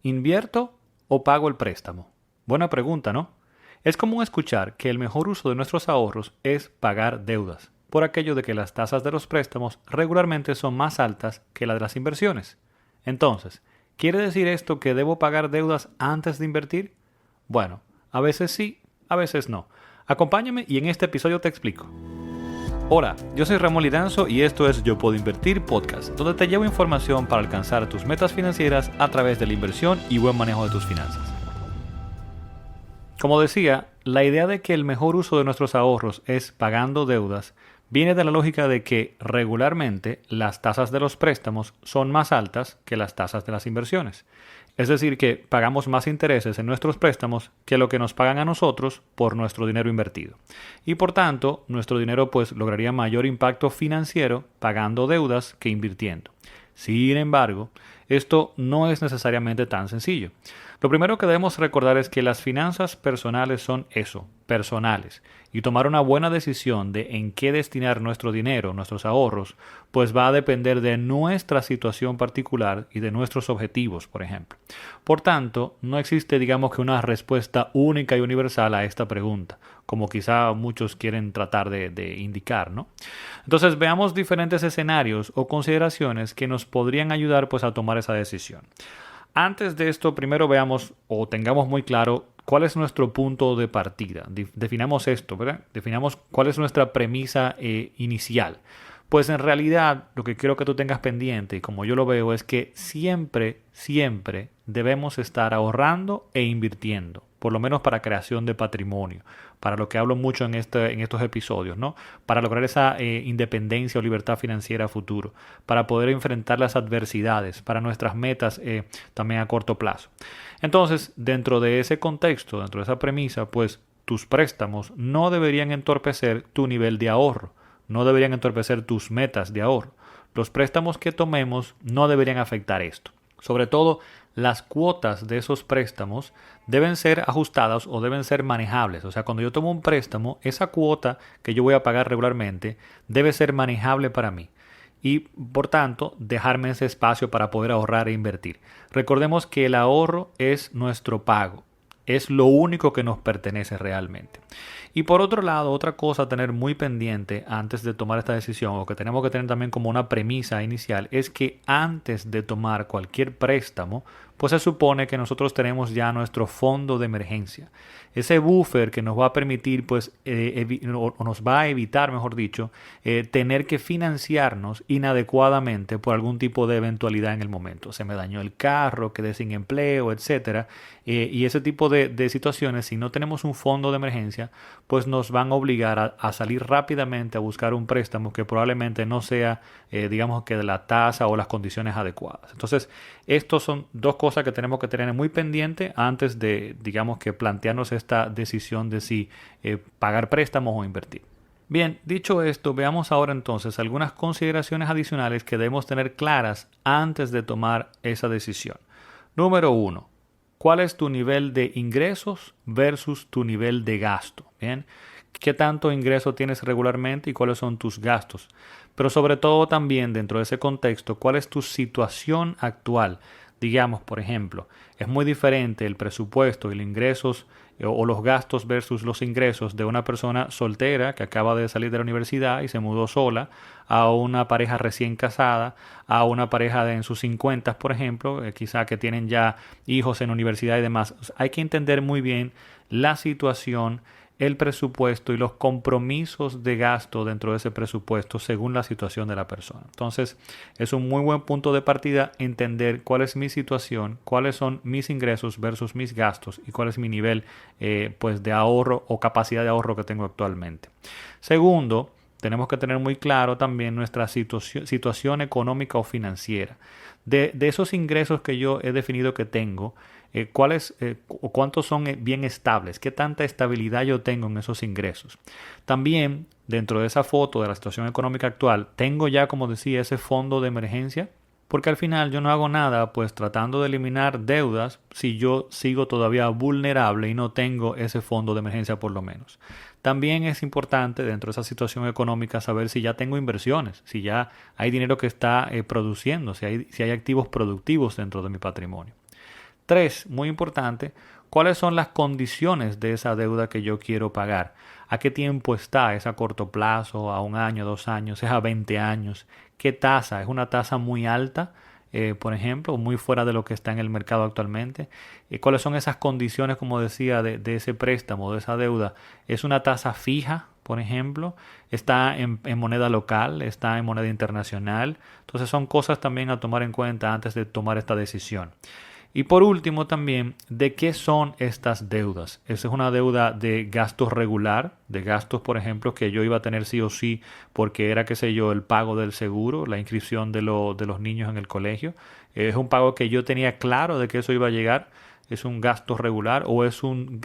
¿Invierto o pago el préstamo? Buena pregunta, ¿no? Es común escuchar que el mejor uso de nuestros ahorros es pagar deudas, por aquello de que las tasas de los préstamos regularmente son más altas que las de las inversiones. Entonces, ¿quiere decir esto que debo pagar deudas antes de invertir? Bueno, a veces sí, a veces no. Acompáñame y en este episodio te explico. Hola, yo soy Ramón Liranzo y esto es Yo Puedo Invertir Podcast, donde te llevo información para alcanzar tus metas financieras a través de la inversión y buen manejo de tus finanzas. Como decía, la idea de que el mejor uso de nuestros ahorros es pagando deudas viene de la lógica de que regularmente las tasas de los préstamos son más altas que las tasas de las inversiones. Es decir, que pagamos más intereses en nuestros préstamos que lo que nos pagan a nosotros por nuestro dinero invertido. Y por tanto, nuestro dinero pues lograría mayor impacto financiero pagando deudas que invirtiendo. Sin embargo, esto no es necesariamente tan sencillo. Lo primero que debemos recordar es que las finanzas personales son eso, personales, y tomar una buena decisión de en qué destinar nuestro dinero, nuestros ahorros, pues va a depender de nuestra situación particular y de nuestros objetivos, por ejemplo. Por tanto, no existe, digamos que una respuesta única y universal a esta pregunta, como quizá muchos quieren tratar de indicar, ¿no? Entonces, veamos diferentes escenarios o consideraciones que nos podrían ayudar pues a tomar esa decisión. Antes de esto, primero veamos o tengamos muy claro cuál es nuestro punto de partida. Definamos esto, ¿verdad? Definamos cuál es nuestra premisa inicial. Pues en realidad lo que quiero que tú tengas pendiente, y como yo lo veo, es que siempre debemos estar ahorrando e invirtiendo, por lo menos para creación de patrimonio, para lo que hablo mucho en estos episodios, ¿no? Para lograr esa independencia o libertad financiera a futuro, para poder enfrentar las adversidades, para nuestras metas también a corto plazo. Entonces, dentro de ese contexto, dentro de esa premisa, pues tus préstamos no deberían entorpecer tu nivel de ahorro. No deberían entorpecer tus metas de ahorro. Los préstamos que tomemos no deberían afectar esto. Sobre todo, las cuotas de esos préstamos deben ser ajustadas o deben ser manejables. O sea, cuando yo tomo un préstamo, esa cuota que yo voy a pagar regularmente debe ser manejable para mí. Y, por tanto, dejarme ese espacio para poder ahorrar e invertir. Recordemos que el ahorro es nuestro pago. Es lo único que nos pertenece realmente. Y por otro lado, otra cosa a tener muy pendiente antes de tomar esta decisión, o que tenemos que tener también como una premisa inicial, es que antes de tomar cualquier préstamo, pues se supone que nosotros tenemos ya nuestro fondo de emergencia. Ese buffer que nos va a permitir, pues, o nos va a evitar, mejor dicho, tener que financiarnos inadecuadamente por algún tipo de eventualidad en el momento. Se me dañó el carro, quedé sin empleo, etcétera. Y ese tipo de situaciones, si no tenemos un fondo de emergencia, pues nos van a obligar a salir rápidamente a buscar un préstamo que probablemente no sea, digamos que de la tasa o las condiciones adecuadas. Entonces, estos son dos cosas que tenemos que tener muy pendiente antes de, digamos que plantearnos esta decisión de si pagar préstamos o invertir. Bien, dicho esto, veamos ahora entonces algunas consideraciones adicionales que debemos tener claras antes de tomar esa decisión. Número 1. ¿Cuál es tu nivel de ingresos versus tu nivel de gasto? Bien, ¿qué tanto ingreso tienes regularmente y cuáles son tus gastos? Pero sobre todo también dentro de ese contexto, ¿cuál es tu situación actual? Digamos, por ejemplo, es muy diferente el presupuesto y los ingresos o los gastos versus los ingresos de una persona soltera que acaba de salir de la universidad y se mudó sola, a una pareja recién casada, a una pareja en sus 50, por ejemplo, quizá que tienen ya hijos en universidad y demás. Hay que entender muy bien la situación, el presupuesto y los compromisos de gasto dentro de ese presupuesto según la situación de la persona. Entonces, es un muy buen punto de partida entender cuál es mi situación, cuáles son mis ingresos versus mis gastos y cuál es mi nivel pues de ahorro o capacidad de ahorro que tengo actualmente. Segundo, tenemos que tener muy claro también nuestra situación económica o financiera. De esos ingresos que yo he definido que tengo, cuáles o cuántos son bien estables, qué tanta estabilidad yo tengo en esos ingresos. También, dentro de esa foto de la situación económica actual, tengo ya, como decía, ese fondo de emergencia, porque al final yo no hago nada pues tratando de eliminar deudas si yo sigo todavía vulnerable y no tengo ese fondo de emergencia por lo menos. También es importante dentro de esa situación económica saber si ya tengo inversiones, si ya hay dinero que está produciendo, si hay activos productivos dentro de mi patrimonio. 3, muy importante, ¿cuáles son las condiciones de esa deuda que yo quiero pagar? ¿A qué tiempo está? ¿Es a corto plazo? ¿A un año, 2 años? ¿Es a 20 años? ¿Qué tasa? ¿Es una tasa muy alta? Por ejemplo, muy fuera de lo que está en el mercado actualmente. ¿Cuáles son esas condiciones, como decía, de ese préstamo, de esa deuda? ¿Es una tasa fija, por ejemplo? ¿Está en moneda local? ¿Está en moneda internacional? Entonces son cosas también a tomar en cuenta antes de tomar esta decisión. Y por último también, ¿de qué son estas deudas? Esa es una deuda de gastos regular, de gastos, por ejemplo, que yo iba a tener sí o sí porque era, qué sé yo, el pago del seguro, la inscripción de los niños en el colegio. Es un pago que yo tenía claro de que eso iba a llegar. ¿Es un gasto regular o es un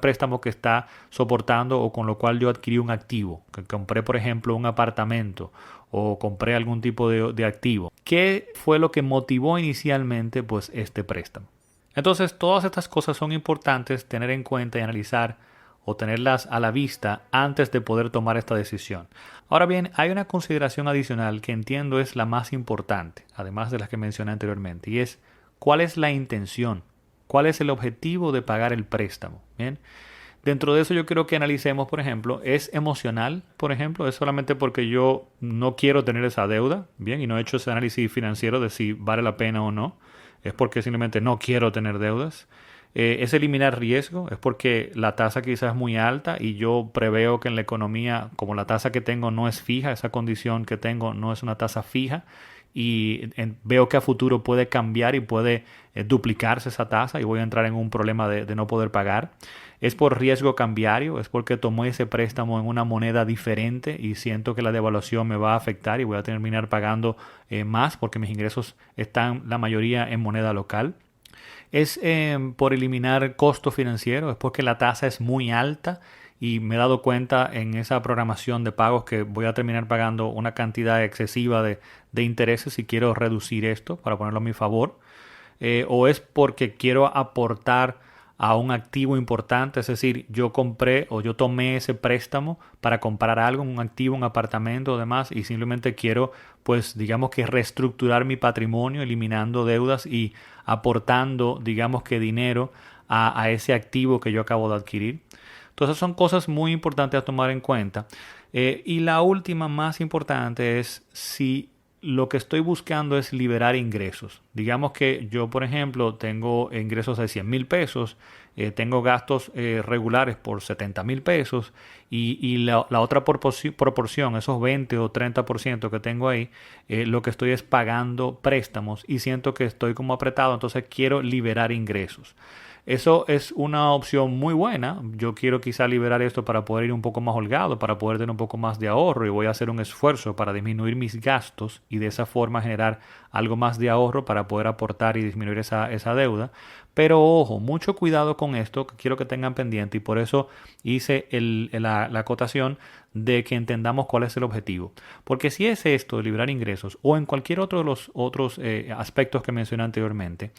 préstamo que está soportando o con lo cual yo adquirí un activo? Que compré, por ejemplo, un apartamento o compré algún tipo de activo. ¿Qué fue lo que motivó inicialmente pues este préstamo? Entonces, todas estas cosas son importantes tener en cuenta y analizar o tenerlas a la vista antes de poder tomar esta decisión. Ahora bien, hay una consideración adicional que entiendo es la más importante, además de las que mencioné anteriormente, y es ¿cuál es la intención? ¿Cuál es el objetivo de pagar el préstamo? Bien. Dentro de eso yo quiero que analicemos, por ejemplo, ¿es emocional? Por ejemplo, ¿es solamente porque yo no quiero tener esa deuda? Bien, y no he hecho ese análisis financiero de si vale la pena o no. Es porque simplemente no quiero tener deudas. ¿Es eliminar riesgo? Es porque la tasa quizás es muy alta y yo preveo que en la economía, como la tasa que tengo no es fija, esa condición que tengo no es una tasa fija, y veo que a futuro puede cambiar y puede duplicarse esa tasa y voy a entrar en un problema de no poder pagar. Es por riesgo cambiario, es porque tomé ese préstamo en una moneda diferente y siento que la devaluación me va a afectar y voy a terminar pagando más porque mis ingresos están la mayoría en moneda local. Es por eliminar costo financiero, es porque la tasa es muy alta y me he dado cuenta en esa programación de pagos que voy a terminar pagando una cantidad excesiva de intereses y quiero reducir esto para ponerlo a mi favor. O es porque quiero aportar a un activo importante, es decir, yo compré o yo tomé ese préstamo para comprar algo, un activo, un apartamento o demás, y simplemente quiero, pues, digamos que reestructurar mi patrimonio, eliminando deudas y aportando, digamos que dinero a ese activo que yo acabo de adquirir. Entonces son cosas muy importantes a tomar en cuenta. Y la última más importante es si lo que estoy buscando es liberar ingresos. Digamos que yo, por ejemplo, tengo ingresos de 100,000 pesos, tengo gastos regulares por 70,000 pesos y la otra proporción, esos 20 o 30% que tengo ahí, lo que estoy es pagando préstamos y siento que estoy como apretado, entonces quiero liberar ingresos. Eso es una opción muy buena. Yo quiero quizá liberar esto para poder ir un poco más holgado, para poder tener un poco más de ahorro y voy a hacer un esfuerzo para disminuir mis gastos y de esa forma generar algo más de ahorro para poder aportar y disminuir esa deuda. Pero ojo, mucho cuidado con esto, que quiero que tengan pendiente y por eso hice la acotación de que entendamos cuál es el objetivo. Porque si es esto, de liberar ingresos o en cualquier otro de los otros aspectos que mencioné anteriormente,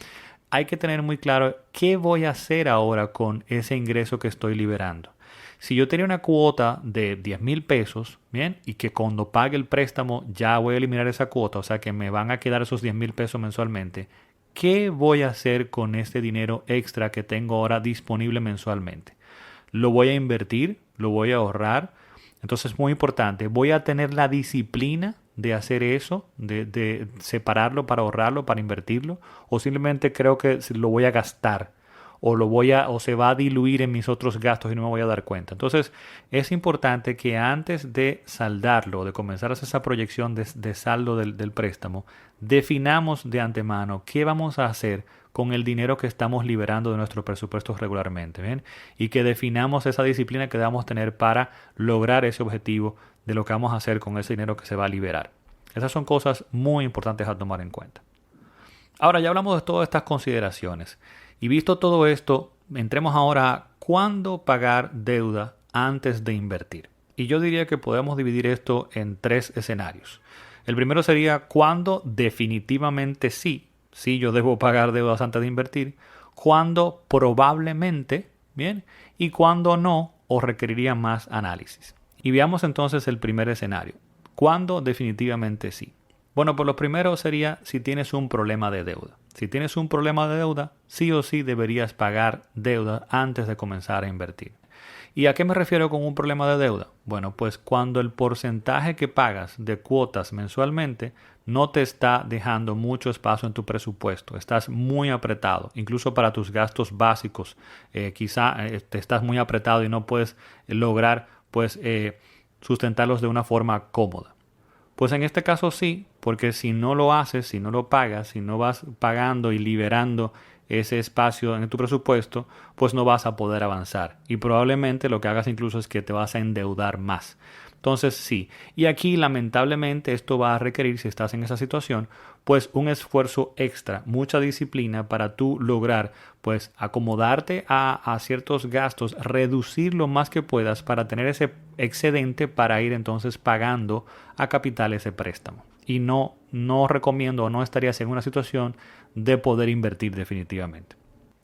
hay que tener muy claro qué voy a hacer ahora con ese ingreso que estoy liberando. Si yo tenía una cuota de 10,000 pesos, bien, y que cuando pague el préstamo ya voy a eliminar esa cuota, o sea que me van a quedar esos 10,000 pesos mensualmente, ¿qué voy a hacer con este dinero extra que tengo ahora disponible mensualmente? ¿Lo voy a invertir? ¿Lo voy a ahorrar? Entonces es muy importante, voy a tener la disciplina de hacer eso, de separarlo para ahorrarlo, para invertirlo, o simplemente creo que lo voy a gastar o se va a diluir en mis otros gastos y no me voy a dar cuenta. Entonces es importante que antes de saldarlo, de comenzar a hacer esa proyección de saldo del préstamo, definamos de antemano qué vamos a hacer con el dinero que estamos liberando de nuestros presupuestos regularmente, ¿bien? Y que definamos esa disciplina que debamos tener para lograr ese objetivo de lo que vamos a hacer con ese dinero que se va a liberar. Esas son cosas muy importantes a tomar en cuenta. Ahora ya hablamos de todas estas consideraciones y visto todo esto, entremos ahora a cuándo pagar deuda antes de invertir. Y yo diría que podemos dividir esto en 3 escenarios. El primero sería cuándo definitivamente sí yo debo pagar deudas antes de invertir, cuándo probablemente, bien, y cuándo no o requeriría más análisis. Y veamos entonces el primer escenario. ¿Cuándo definitivamente sí? Bueno, pues lo primero sería si tienes un problema de deuda. Si tienes un problema de deuda, sí o sí deberías pagar deuda antes de comenzar a invertir. ¿Y a qué me refiero con un problema de deuda? Bueno, pues cuando el porcentaje que pagas de cuotas mensualmente no te está dejando mucho espacio en tu presupuesto, estás muy apretado, incluso para tus gastos básicos, te estás muy apretado y no puedes lograr sustentarlos de una forma cómoda. Pues en este caso sí, porque si no lo haces, si no lo pagas, si no vas pagando y liberando ese espacio en tu presupuesto, pues no vas a poder avanzar. Y probablemente lo que hagas incluso es que te vas a endeudar más. Entonces sí, y aquí lamentablemente esto va a requerir, si estás en esa situación, pues un esfuerzo extra, mucha disciplina para tú lograr pues acomodarte a ciertos gastos, reducir lo más que puedas para tener ese excedente para ir entonces pagando a capital ese préstamo. Y no recomiendo o no estarías en una situación de poder invertir definitivamente.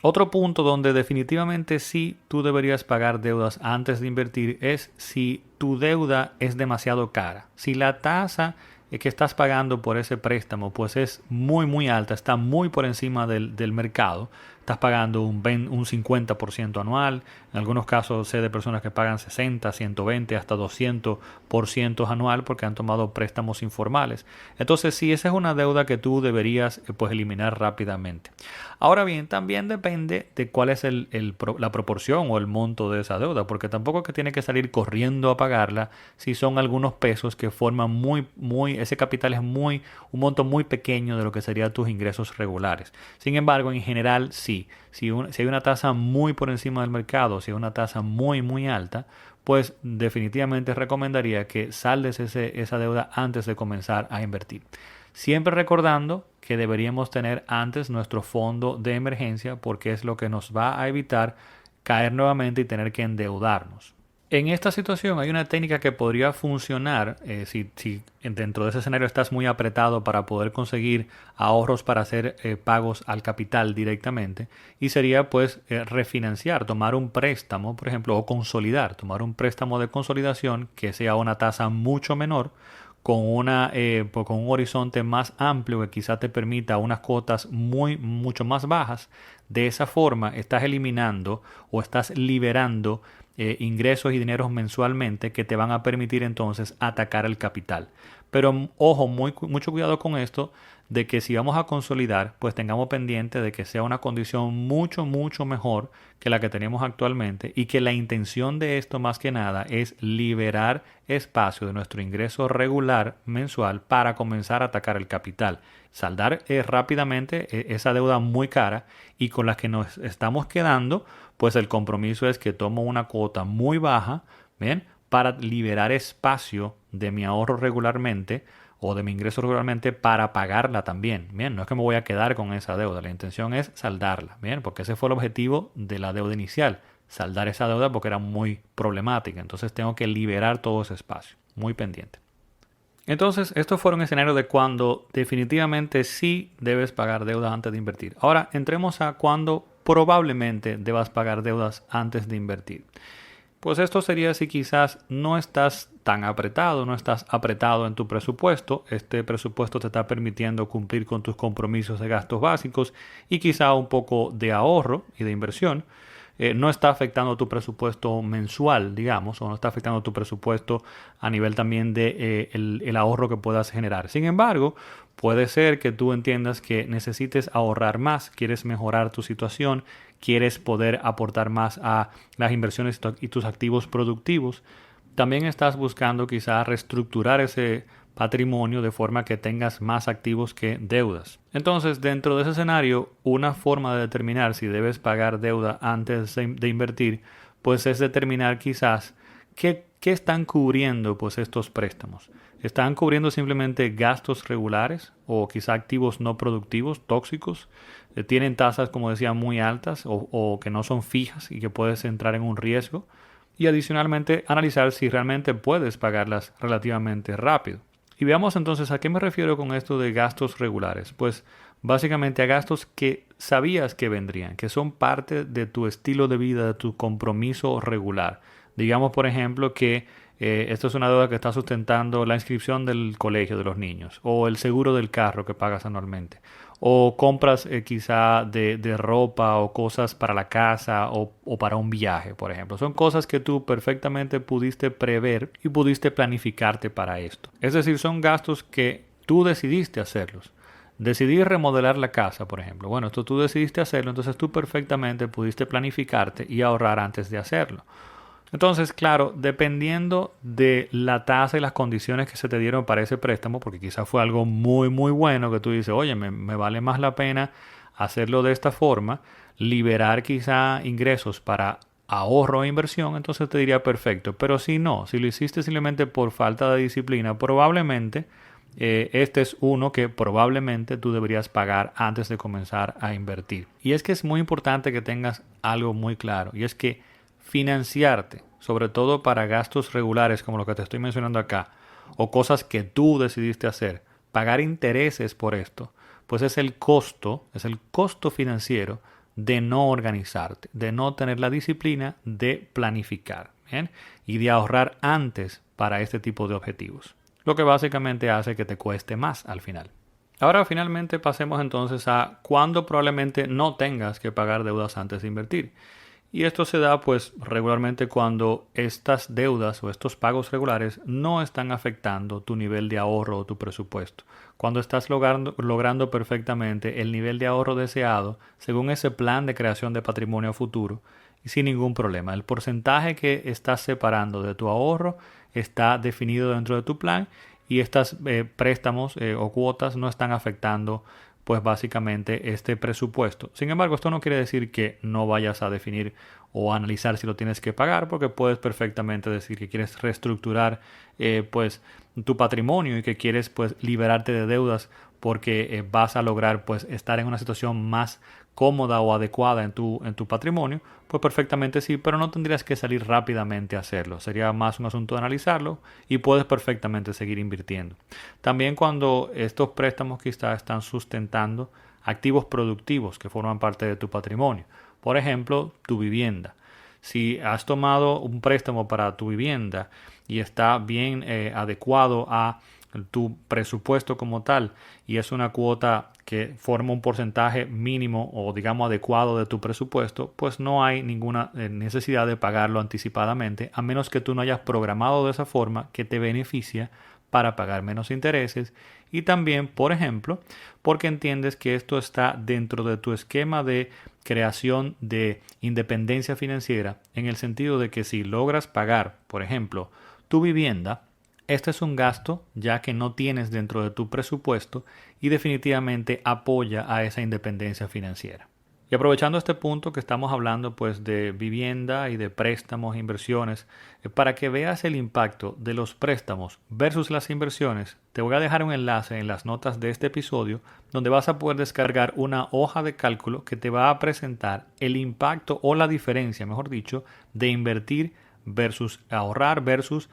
Otro punto donde definitivamente sí tú deberías pagar deudas antes de invertir es si tu deuda es demasiado cara. Si la tasa que estás pagando por ese préstamo pues es muy alta, está muy por encima del mercado. Estás pagando un 50% anual. En algunos casos sé de personas que pagan 60, 120, hasta 200% anual porque han tomado préstamos informales. Entonces sí, esa es una deuda que tú deberías pues eliminar rápidamente. Ahora bien, también depende de cuál es la proporción o el monto de esa deuda, porque tampoco es que tiene que salir corriendo a pagarla si son algunos pesos que forman ese capital es un monto muy pequeño de lo que serían tus ingresos regulares. Sin embargo, en general sí. Si hay una tasa muy por encima del mercado, si hay una tasa muy alta, pues definitivamente recomendaría que saldes esa deuda antes de comenzar a invertir. Siempre recordando que deberíamos tener antes nuestro fondo de emergencia porque es lo que nos va a evitar caer nuevamente y tener que endeudarnos. En esta situación hay una técnica que podría funcionar si dentro de ese escenario estás muy apretado para poder conseguir ahorros para hacer pagos al capital directamente, y sería pues refinanciar, tomar un préstamo, por ejemplo, o tomar un préstamo de consolidación que sea una tasa mucho menor, con con un horizonte más amplio que quizás te permita unas cuotas mucho más bajas. De esa forma estás eliminando o estás liberando ingresos y dineros mensualmente que te van a permitir entonces atacar el capital. Pero ojo, mucho cuidado con esto, de que si vamos a consolidar, pues tengamos pendiente de que sea una condición mucho mejor que la que tenemos actualmente, y que la intención de esto más que nada es liberar espacio de nuestro ingreso regular mensual para comenzar a atacar el capital, saldar rápidamente esa deuda muy cara, y con la que nos estamos quedando, pues el compromiso es que tomo una cuota muy baja, ¿bien?, para liberar espacio de mi ahorro regularmente o de mi ingreso regularmente para pagarla también. Bien, no es que me voy a quedar con esa deuda, la intención es saldarla, bien, porque ese fue el objetivo de la deuda inicial, saldar esa deuda porque era muy problemática. Entonces tengo que liberar todo ese espacio, muy pendiente. Entonces, estos fueron escenarios de cuando definitivamente sí debes pagar deudas antes de invertir. Ahora entremos a cuando probablemente debas pagar deudas antes de invertir. Pues esto sería si quizás no estás tan apretado, no estás apretado en tu presupuesto. Este presupuesto te está permitiendo cumplir con tus compromisos de gastos básicos y quizá un poco de ahorro y de inversión. No está afectando tu presupuesto mensual, digamos, o no está afectando tu presupuesto a nivel también de el ahorro que puedas generar. Sin embargo, puede ser que tú entiendas que necesites ahorrar más, quieres mejorar tu situación, quieres poder aportar más a las inversiones y tus activos productivos. También estás buscando quizás reestructurar ese patrimonio de forma que tengas más activos que deudas. Entonces, dentro de ese escenario, una forma de determinar si debes pagar deuda antes de invertir, pues es determinar quizás qué están cubriendo pues estos préstamos. ¿Están cubriendo simplemente gastos regulares o quizá activos no productivos, tóxicos? ¿Tienen tasas, como decía, muy altas o que no son fijas y que puedes entrar en un riesgo? Y adicionalmente, analizar si realmente puedes pagarlas relativamente rápido. Y veamos entonces a qué me refiero con esto de gastos regulares. Pues básicamente a gastos que sabías que vendrían, que son parte de tu estilo de vida, de tu compromiso regular. Digamos, por ejemplo, que esto es una deuda que está sustentando la inscripción del colegio de los niños, o el seguro del carro que pagas anualmente, o compras quizá de ropa o cosas para la casa o para un viaje, por ejemplo. Son cosas que tú perfectamente pudiste prever y pudiste planificarte para esto. Es decir, son gastos que tú decidiste hacerlos. Decidí remodelar la casa, por ejemplo. Bueno, esto tú decidiste hacerlo, entonces tú perfectamente pudiste planificarte y ahorrar antes de hacerlo. Entonces, claro, dependiendo de la tasa y las condiciones que se te dieron para ese préstamo, porque quizás fue algo muy, muy bueno que tú dices, oye, me vale más la pena hacerlo de esta forma, liberar quizá ingresos para ahorro e inversión, entonces te diría perfecto. Pero si no, si lo hiciste simplemente por falta de disciplina, probablemente este es uno que probablemente tú deberías pagar antes de comenzar a invertir. Y es que es muy importante que tengas algo muy claro, y es que financiarte, sobre todo para gastos regulares como lo que te estoy mencionando acá, o cosas que tú decidiste hacer, pagar intereses por esto, pues es el costo financiero de no organizarte, de no tener la disciplina de planificar, ¿bien? Y de ahorrar antes para este tipo de objetivos, lo que básicamente hace que te cueste más al final. Ahora finalmente pasemos entonces a cuándo probablemente no tengas que pagar deudas antes de invertir. Y esto se da pues regularmente cuando estas deudas o estos pagos regulares no están afectando tu nivel de ahorro o tu presupuesto. Cuando estás logrando perfectamente el nivel de ahorro deseado según ese plan de creación de patrimonio futuro y sin ningún problema. El porcentaje que estás separando de tu ahorro está definido dentro de tu plan y estos préstamos o cuotas no están afectando pues básicamente este presupuesto. Sin embargo, esto no quiere decir que no vayas a definir o a analizar si lo tienes que pagar, porque puedes perfectamente decir que quieres reestructurar pues tu patrimonio y que quieres pues liberarte de deudas porque vas a lograr pues estar en una situación más cómoda o adecuada en tu patrimonio, pues perfectamente sí, pero no tendrías que salir rápidamente a hacerlo. Sería más un asunto de analizarlo y puedes perfectamente seguir invirtiendo. También cuando estos préstamos quizás están sustentando activos productivos que forman parte de tu patrimonio. Por ejemplo, tu vivienda. Si has tomado un préstamo para tu vivienda y está bien adecuado a tu presupuesto como tal y es una cuota que forma un porcentaje mínimo o digamos adecuado de tu presupuesto, pues no hay ninguna necesidad de pagarlo anticipadamente a menos que tú no hayas programado de esa forma que te beneficia para pagar menos intereses y también, por ejemplo, porque entiendes que esto está dentro de tu esquema de creación de independencia financiera en el sentido de que si logras pagar, por ejemplo, tu vivienda, este es un gasto ya que no tienes dentro de tu presupuesto y definitivamente apoya a esa independencia financiera. Y aprovechando este punto que estamos hablando pues de vivienda y de préstamos e inversiones, para que veas el impacto de los préstamos versus las inversiones, te voy a dejar un enlace en las notas de este episodio donde vas a poder descargar una hoja de cálculo que te va a presentar el impacto o la diferencia, mejor dicho, de invertir versus ahorrar versus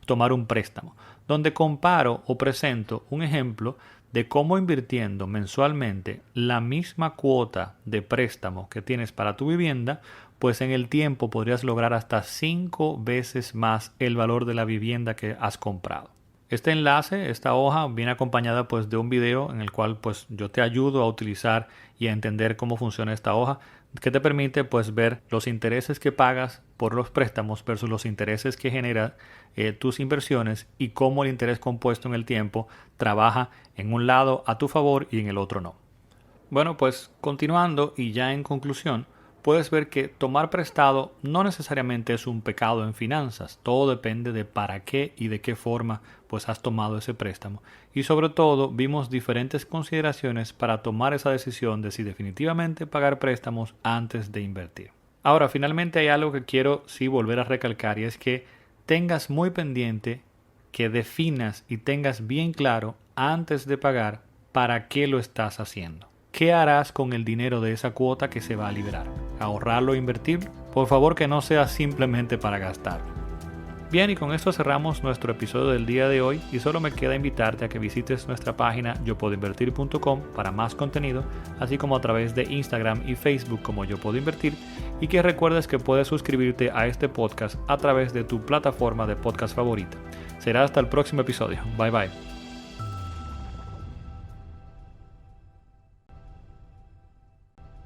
tomar un préstamo, donde comparo o presento un ejemplo de cómo invirtiendo mensualmente la misma cuota de préstamo que tienes para tu vivienda, pues en el tiempo podrías lograr hasta 5 veces más el valor de la vivienda que has comprado. Este enlace, esta hoja, viene acompañada pues de un video en el cual pues yo te ayudo a utilizar y a entender cómo funciona esta hoja, que te permite pues ver los intereses que pagas por los préstamos versus los intereses que genera tus inversiones y cómo el interés compuesto en el tiempo trabaja en un lado a tu favor y en el otro no. Bueno, pues continuando y ya en conclusión, puedes ver que tomar prestado no necesariamente es un pecado en finanzas. Todo depende de para qué y de qué forma pues has tomado ese préstamo. Y sobre todo vimos diferentes consideraciones para tomar esa decisión de si definitivamente pagar préstamos antes de invertir. Ahora, finalmente hay algo que quiero sí volver a recalcar y es que tengas muy pendiente, que definas y tengas bien claro antes de pagar para qué lo estás haciendo. ¿Qué harás con el dinero de esa cuota que se va a liberar? ¿Ahorrarlo e invertirlo? Por favor que no sea simplemente para gastarlo. Bien, y con esto cerramos nuestro episodio del día de hoy y solo me queda invitarte a que visites nuestra página yopuedoinvertir.com para más contenido, así como a través de Instagram y Facebook como Yo Puedo Invertir, y que recuerdes que puedes suscribirte a este podcast a través de tu plataforma de podcast favorita. Será hasta el próximo episodio. Bye bye.